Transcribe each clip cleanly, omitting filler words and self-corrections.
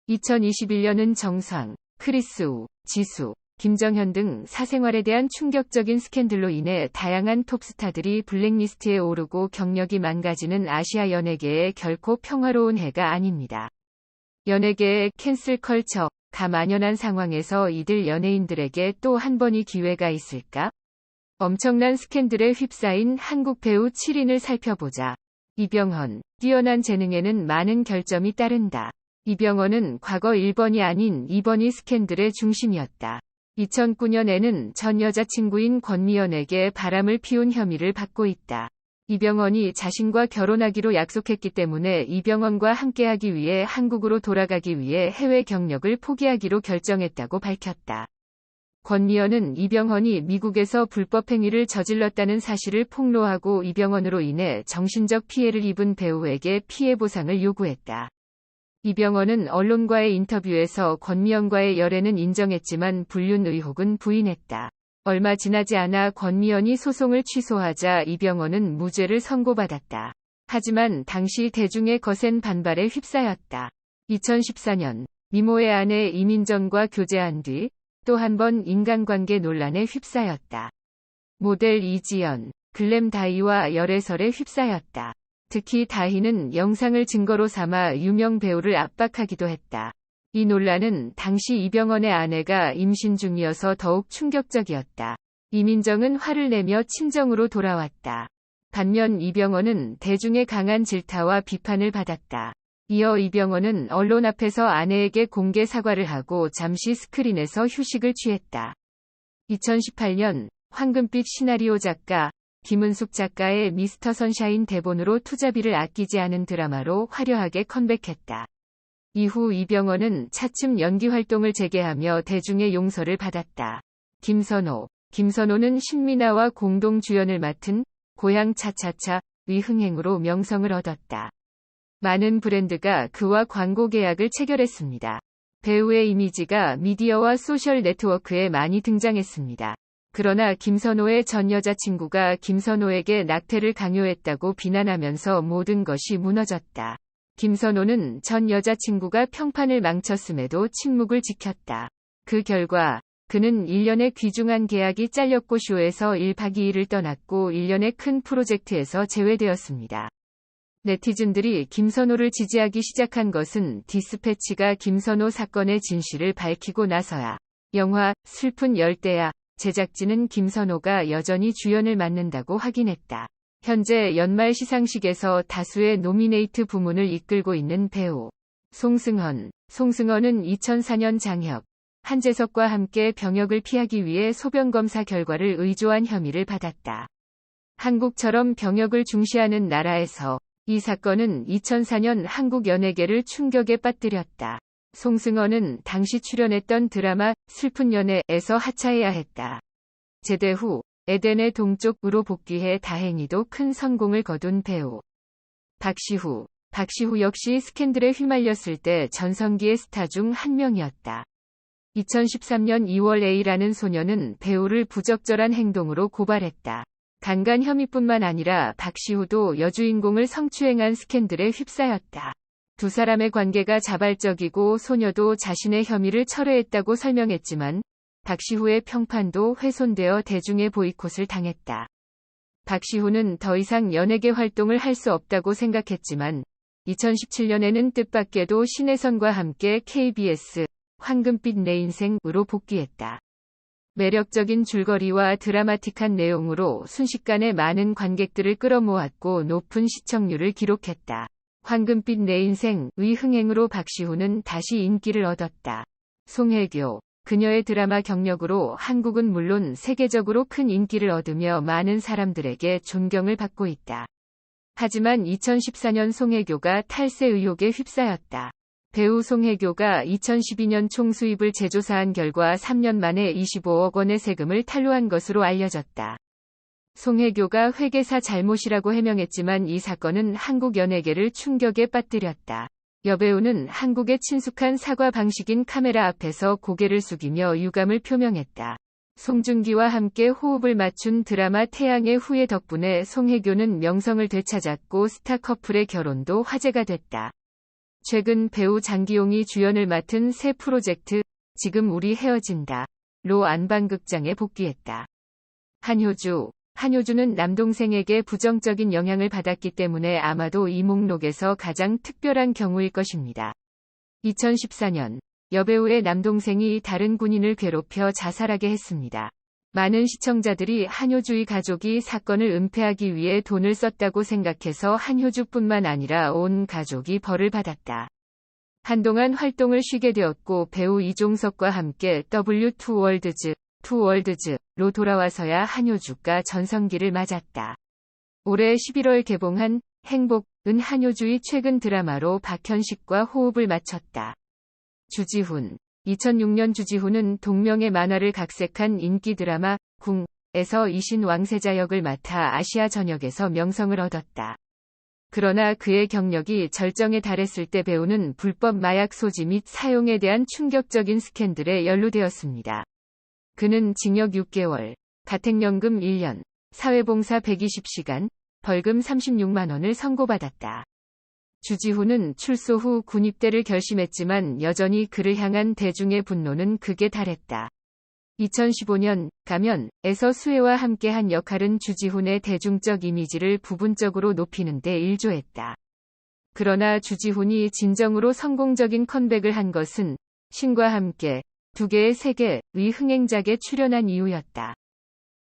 2021년은 정상, 크리스 우, 지수, 김정현 등 사생활에 대한 충격적인 스캔들로 인해 다양한 톱스타들이 블랙리스트에 오르고 경력이 망가지는 아시아 연예계에 결코 평화로운 해가 아닙니다. 연예계의 캔슬 컬처가 만연한 상황에서 이들 연예인들에게 또 한 번의 기회가 있을까? 엄청난 스캔들에 휩싸인 한국 배우 7인을 살펴보자. 이병헌, 뛰어난 재능에는 많은 결점이 따른다. 이병헌은 과거 1번이 아닌 2번이 스캔들의 중심이었다. 2009년에는 전 여자친구인 권미연에게 바람을 피운 혐의를 받고 있다. 이병헌이 자신과 결혼하기로 약속했기 때문에 이병헌과 함께하기 위해 한국으로 돌아가기 위해 해외 경력을 포기하기로 결정했다고 밝혔다. 권미연은 이병헌이 미국에서 불법 행위를 저질렀다는 사실을 폭로하고 이병헌으로 인해 정신적 피해를 입은 배우에게 피해 보상을 요구했다. 이병헌은 언론과의 인터뷰에서 권미연과의 열애는 인정했지만 불륜 의혹은 부인했다. 얼마 지나지 않아 권미연이 소송을 취소하자 이병헌은 무죄를 선고받았다. 하지만 당시 대중의 거센 반발에 휩싸였다. 2014년 미모의 아내 이민정과 교제한 뒤 또 한 번 인간관계 논란에 휩싸였다. 모델 이지연, 글램 다희와 열애설에 휩싸였다. 특히 다희는 영상을 증거로 삼아 유명 배우를 압박하기도 했다. 이 논란은 당시 이병헌의 아내가 임신 중이어서 더욱 충격적이었다. 이민정은 화를 내며 친정으로 돌아왔다. 반면 이병헌은 대중의 강한 질타와 비판을 받았다. 이어 이병헌은 언론 앞에서 아내에게 공개 사과를 하고 잠시 스크린에서 휴식을 취했다. 2018년 황금빛 시나리오 작가 김은숙 작가의 미스터 선샤인 대본으로 투자비를 아끼지 않은 드라마로 화려하게 컴백했다. 이후 이병헌은 차츰 연기 활동을 재개하며 대중의 용서를 받았다. 김선호는 신민아와 공동 주연을 맡은 고향 차차차의 흥행으로 명성을 얻었다. 많은 브랜드가 그와 광고 계약을 체결했습니다. 배우의 이미지가 미디어와 소셜 네트워크에 많이 등장했습니다. 그러나 김선호의 전 여자친구가 김선호에게 낙태를 강요했다고 비난하면서 모든 것이 무너졌다. 김선호는 전 여자친구가 평판을 망쳤음에도 침묵을 지켰다. 그 결과 그는 1년의 귀중한 계약이 잘렸고 쇼에서 1박 2일을 떠났고 1년의 큰 프로젝트에서 제외되었습니다. 네티즌들이 김선호를 지지하기 시작한 것은 디스패치가 김선호 사건의 진실을 밝히고 나서야. 영화 슬픈 열대야 제작진은 김선호가 여전히 주연을 맡는다고 확인했다. 현재 연말 시상식에서 다수의 노미네이트 부문을 이끌고 있는 배우 송승헌은 2004년 장혁, 한재석과 함께 병역을 피하기 위해 소변검사 결과를 의조한 혐의를 받았다. 한국처럼 병역을 중시하는 나라에서 이 사건은 2004년 한국 연예계를 충격에 빠뜨렸다. 송승헌은 당시 출연했던 드라마 슬픈 연애에서 하차해야 했다. 제대 후 에덴의 동쪽으로 복귀해 다행히도 큰 성공을 거둔 배우 박시후 역시 스캔들에 휘말렸을 때 전성기의 스타 중 한 명이었다. 2013년 2월 A라는 소녀는 배우를 부적절한 행동으로 고발했다. 강간 혐의뿐만 아니라 박시후도 여주인공을 성추행한 스캔들에 휩싸였다. 두 사람의 관계가 자발적이고 소녀도 자신의 혐의를 철회했다고 설명했지만 박시후의 평판도 훼손되어 대중의 보이콧을 당했다. 박시후는 더 이상 연예계 활동을 할 수 없다고 생각했지만 2017년에는 뜻밖에도 신혜선과 함께 KBS 황금빛 내 인생으로 복귀했다. 매력적인 줄거리와 드라마틱한 내용으로 순식간에 많은 관객들을 끌어모았고 높은 시청률을 기록했다. 황금빛 내 인생의 흥행으로 박시후는 다시 인기를 얻었다. 송혜교, 그녀의 드라마 경력으로 한국은 물론 세계적으로 큰 인기를 얻으며 많은 사람들에게 존경을 받고 있다. 하지만 2014년 송혜교가 탈세 의혹에 휩싸였다. 배우 송혜교가 2012년 총 수입을 재조사한 결과 3년 만에 25억 원의 세금을 탈루한 것으로 알려졌다. 송혜교가 회계사 잘못이라고 해명했지만 이 사건은 한국 연예계를 충격에 빠뜨렸다. 여배우는 한국의 친숙한 사과 방식인 카메라 앞에서 고개를 숙이며 유감을 표명했다. 송중기와 함께 호흡을 맞춘 드라마 태양의 후예 덕분에 송혜교는 명성을 되찾았고 스타 커플의 결혼도 화제가 됐다. 최근 배우 장기용이 주연을 맡은 새 프로젝트 지금 우리 헤어진다 로 안방극장에 복귀했다. 한효주는 남동생에게 부정적인 영향을 받았기 때문에 아마도 이 목록에서 가장 특별한 경우일 것입니다. 2014년 여배우의 남동생이 다른 군인을 괴롭혀 자살하게 했습니다. 많은 시청자들이 한효주의 가족이 사건을 은폐하기 위해 돈을 썼다고 생각해서 한효주뿐만 아니라 온 가족이 벌을 받았다. 한동안 활동을 쉬게 되었고 배우 이종석과 함께 W2월드즈로 돌아와서야 한효주가 전성기를 맞았다. 올해 11월 개봉한 행복은 한효주의 최근 드라마로 박현식과 호흡을 맞췄다. 주지훈 2006년 주지훈은 동명의 만화를 각색한 인기 드라마 궁에서 이신 왕세자 역을 맡아 아시아 전역에서 명성을 얻었다. 그러나 그의 경력이 절정에 달했을 때 배우는 불법 마약 소지 및 사용에 대한 충격적인 스캔들에 연루되었습니다. 그는 징역 6개월, 가택연금 1년, 사회봉사 120시간, 벌금 36만 원을 선고받았다. 주지훈은 출소 후 군입대를 결심했지만 여전히 그를 향한 대중의 분노는 극에 달했다. 2015년 가면에서 수혜와 함께한 역할은 주지훈의 대중적 이미지를 부분적으로 높이는 데 일조했다. 그러나 주지훈이 진정으로 성공적인 컴백을 한 것은 신과 함께 2개의 세계의 흥행작에 출연한 이후였다.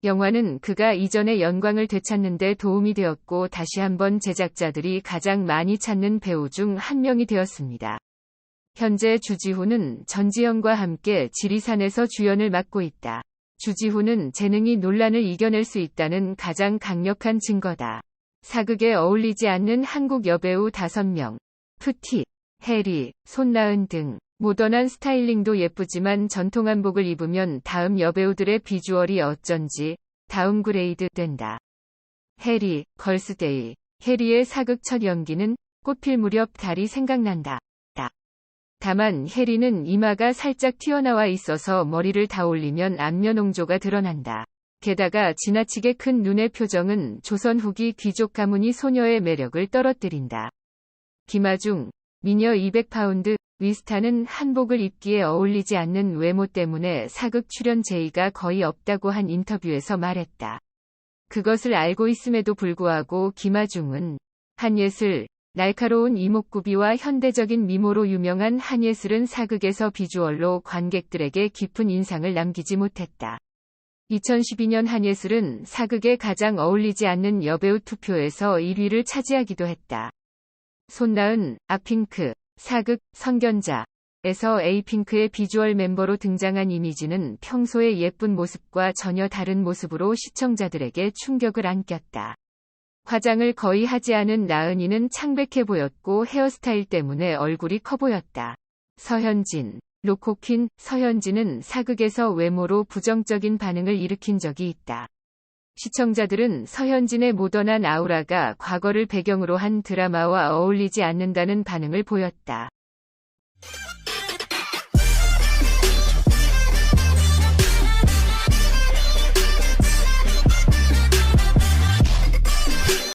영화는 그가 이전의 영광을 되찾는 데 도움이 되었고 다시 한번 제작자들이 가장 많이 찾는 배우 중 한 명이 되었습니다. 현재 주지훈은 전지현과 함께 지리산에서 주연을 맡고 있다. 주지훈은 재능이 논란을 이겨낼 수 있다는 가장 강력한 증거다. 사극에 어울리지 않는 한국 여배우 5명, 푸티, 해리, 손나은 등 모던한 스타일링도 예쁘지만 전통 한복을 입으면 다음 여배우들의 비주얼이 어쩐지 다운그레이드 된다. 해리, 걸스데이. 해리의 사극 첫 연기는 꽃필 무렵 달이 생각난다. 다만 해리는 이마가 살짝 튀어나와 있어서 머리를 다 올리면 안면홍조가 드러난다. 게다가 지나치게 큰 눈의 표정은 조선 후기 귀족 가문이 소녀의 매력을 떨어뜨린다. 김아중, 미녀 200파운드, 위스타는 한복을 입기에 어울리지 않는 외모 때문에 사극 출연 제의가 거의 없다고 한 인터뷰에서 말했다. 그것을 알고 있음에도 불구하고 김아중은 한예슬, 날카로운 이목구비와 현대적인 미모로 유명한 한예슬은 사극에서 비주얼로 관객들에게 깊은 인상을 남기지 못했다. 2012년 한예슬은 사극에 가장 어울리지 않는 여배우 투표에서 1위를 차지하기도 했다. 손나은, 아핑크, 사극, 선견자에서 에이핑크의 비주얼 멤버로 등장한 이미지는 평소의 예쁜 모습과 전혀 다른 모습으로 시청자들에게 충격을 안겼다. 화장을 거의 하지 않은 나은이는 창백해 보였고 헤어스타일 때문에 얼굴이 커 보였다. 서현진, 로코퀸, 서현진은 사극에서 외모로 부정적인 반응을 일으킨 적이 있다. 시청자들은 서현진의 모던한 아우라가 과거를 배경으로 한 드라마와 어울리지 않는다는 반응을 보였다.